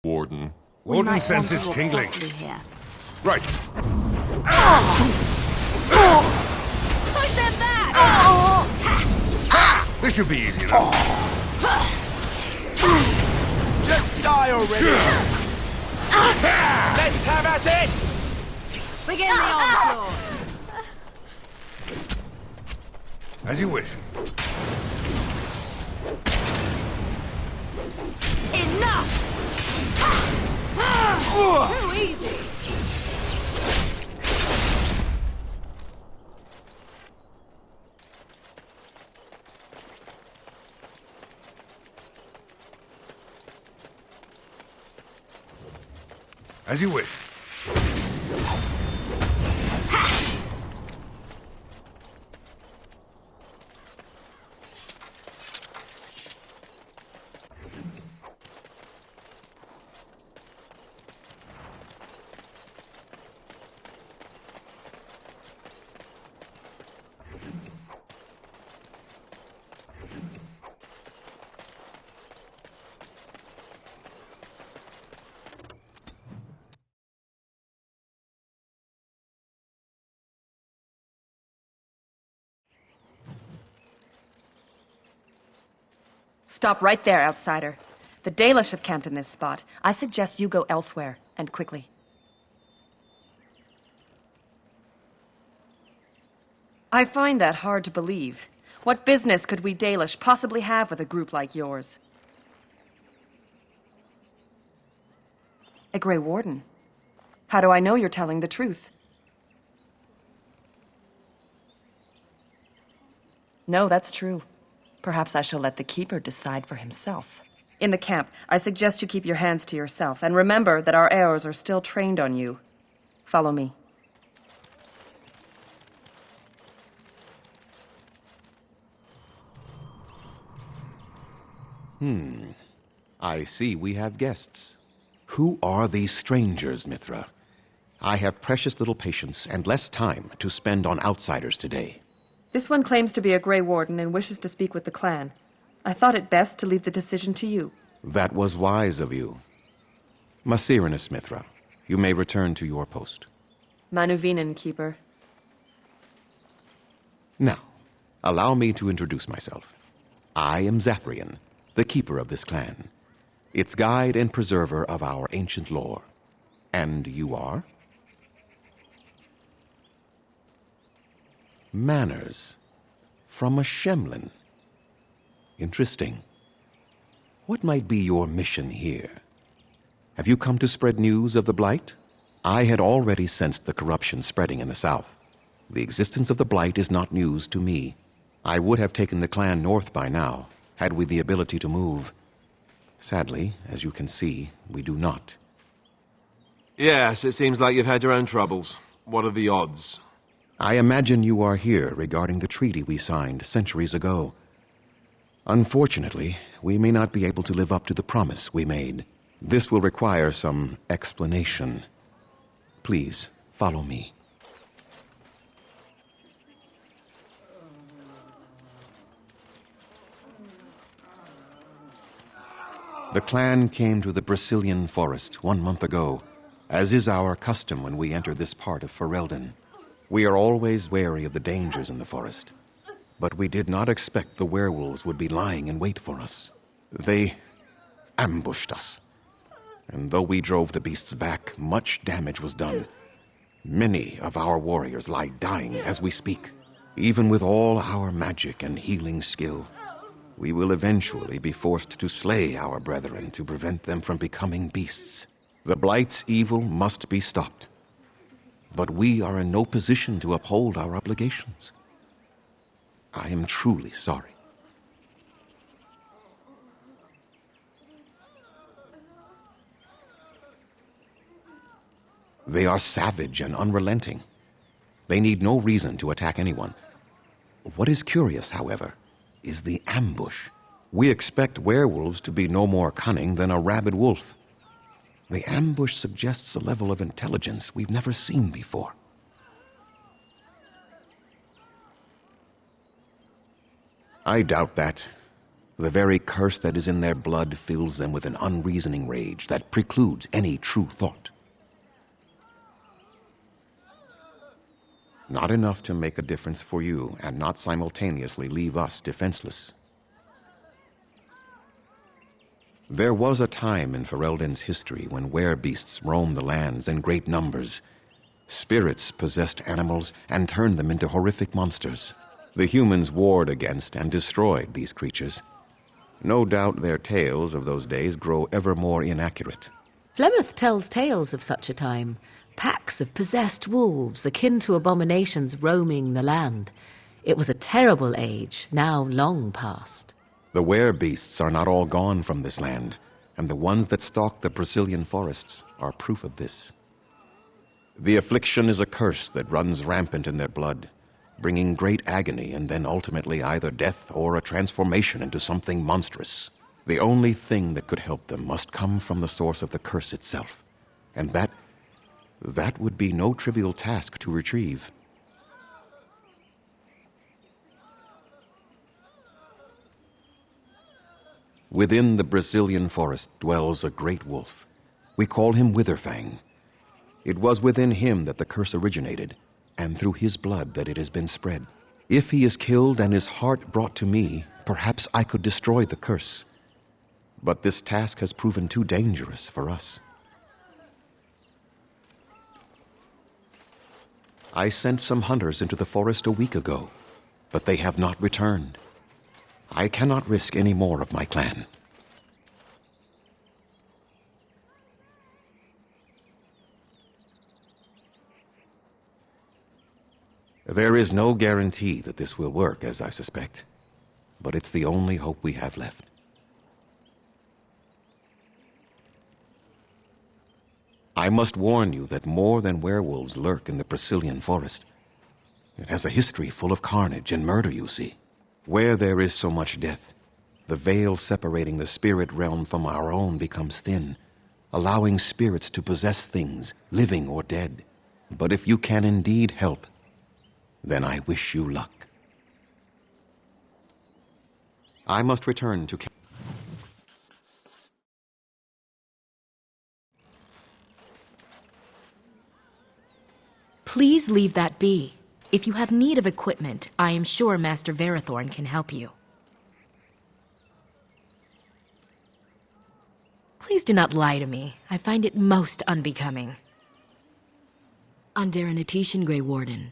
Warden. We Warden might want to senses walk tingling. softly here. Right. Fight them back! This should be easy enough. Just die already! Let's have at it! Begin the onslaught! As you wish. Enough! Too easy! As you wish. Stop right there, outsider. The Dalish have camped in this spot. I suggest you go elsewhere, and quickly. I find that hard to believe. What business could we Dalish possibly have with a group like yours? A Grey Warden? How do I know you're telling the truth? No, that's true. Perhaps I shall let the Keeper decide for himself. In the camp, I suggest you keep your hands to yourself, and remember that our arrows are still trained on you. Follow me. I see we have guests. Who are these strangers, Mithra? I have precious little patience and less time to spend on outsiders today. This one claims to be a Grey Warden and wishes to speak with the clan. I thought it best to leave the decision to you. That was wise of you. Masirinus, Mithra, you may return to your post. Manuvinen, Keeper. Now, allow me to introduce myself. I am Zathrian, the keeper of this clan, its guide and preserver of our ancient lore. And you are? Manners. From a Shemlin. Interesting. What might be your mission here? Have you come to spread news of the Blight? I had already sensed the corruption spreading in the south. The existence of the Blight is not news to me. I would have taken the clan north by now, had we the ability to move. Sadly, as you can see, we do not. Yes, it seems like you've had your own troubles. What are the odds? I imagine you are here regarding the treaty we signed centuries ago. Unfortunately, we may not be able to live up to the promise we made. This will require some explanation. Please, follow me. The clan came to the Brazilian forest 1 month ago, as is our custom when we enter this part of Ferelden. We are always wary of the dangers in the forest, but we did not expect the werewolves would be lying in wait for us. They ambushed us, and though we drove the beasts back, much damage was done. Many of our warriors lie dying as we speak. Even with all our magic and healing skill, we will eventually be forced to slay our brethren to prevent them from becoming beasts. The Blight's evil must be stopped. But we are in no position to uphold our obligations. I am truly sorry. They are savage and unrelenting. They need no reason to attack anyone. What is curious, however, is the ambush. We expect werewolves to be no more cunning than a rabid wolf. The ambush suggests a level of intelligence we've never seen before. I doubt that. The very curse that is in their blood fills them with an unreasoning rage that precludes any true thought. Not enough to make a difference for you, and not simultaneously leave us defenseless. There was a time in Ferelden's history when werebeasts roamed the lands in great numbers. Spirits possessed animals and turned them into horrific monsters. The humans warred against and destroyed these creatures. No doubt their tales of those days grow ever more inaccurate. Flemeth tells tales of such a time. Packs of possessed wolves akin to abominations roaming the land. It was a terrible age, now long past. The werebeasts are not all gone from this land, and the ones that stalk the Brazilian forests are proof of this. The affliction is a curse that runs rampant in their blood, bringing great agony and then ultimately either death or a transformation into something monstrous. The only thing that could help them must come from the source of the curse itself, and that would be no trivial task to retrieve. Within the Brazilian forest dwells a great wolf. We call him Witherfang. It was within him that the curse originated, and through his blood that it has been spread. If he is killed and his heart brought to me, perhaps I could destroy the curse. But this task has proven too dangerous for us. I sent some hunters into the forest a week ago, but they have not returned. I cannot risk any more of my clan. There is no guarantee that this will work, as I suspect, but it's the only hope we have left. I must warn you that more than werewolves lurk in the Brazilian forest. It has a history full of carnage and murder, you see. Where there is so much death, the veil separating the spirit realm from our own becomes thin, allowing spirits to possess things, living or dead. But if you can indeed help, then I wish you luck. I must return to... Please leave that be. If you have need of equipment, I am sure Master Verathorn can help you. Please do not lie to me. I find it most unbecoming. Underanitishan, Grey Warden.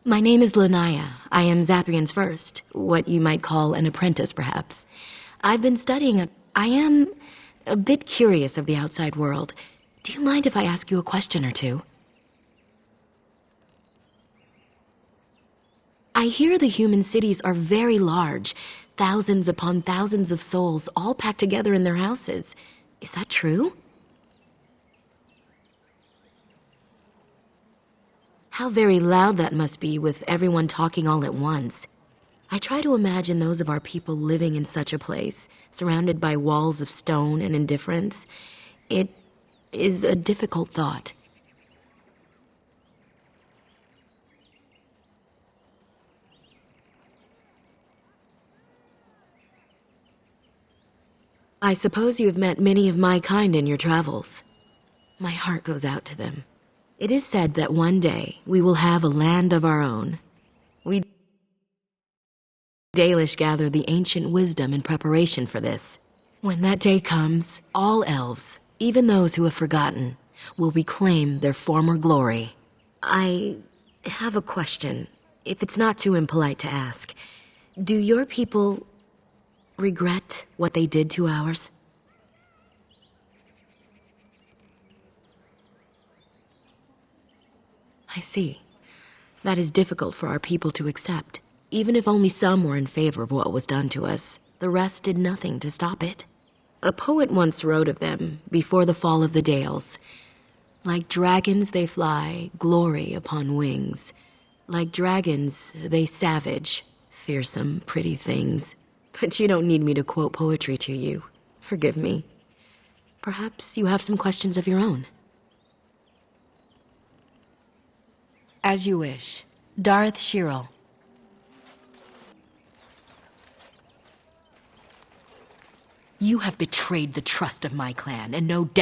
My name is Lanaya. I am Zathrian's first, what you might call an apprentice, perhaps. I've been studying I am a bit curious of the outside world. Do you mind if I ask you a question or two? I hear the human cities are very large, thousands upon thousands of souls all packed together in their houses. Is that true? How very loud that must be with everyone talking all at once. I try to imagine those of our people living in such a place, surrounded by walls of stone and indifference. It is a difficult thought. I suppose you have met many of my kind in your travels. My heart goes out to them. It is said that one day we will have a land of our own. We Dalish gather the ancient wisdom in preparation for this. When that day comes, all elves, even those who have forgotten, will reclaim their former glory. I have a question, if it's not too impolite to ask. Do your people regret what they did to ours? I see. That is difficult for our people to accept. Even if only some were in favor of what was done to us, the rest did nothing to stop it. A poet once wrote of them, before the fall of the Dales. Like dragons they fly, glory upon wings. Like dragons they savage, fearsome, pretty things. But you don't need me to quote poetry to you. Forgive me. Perhaps you have some questions of your own. As you wish. Darth Shirel. You have betrayed the trust of my clan, and no doubt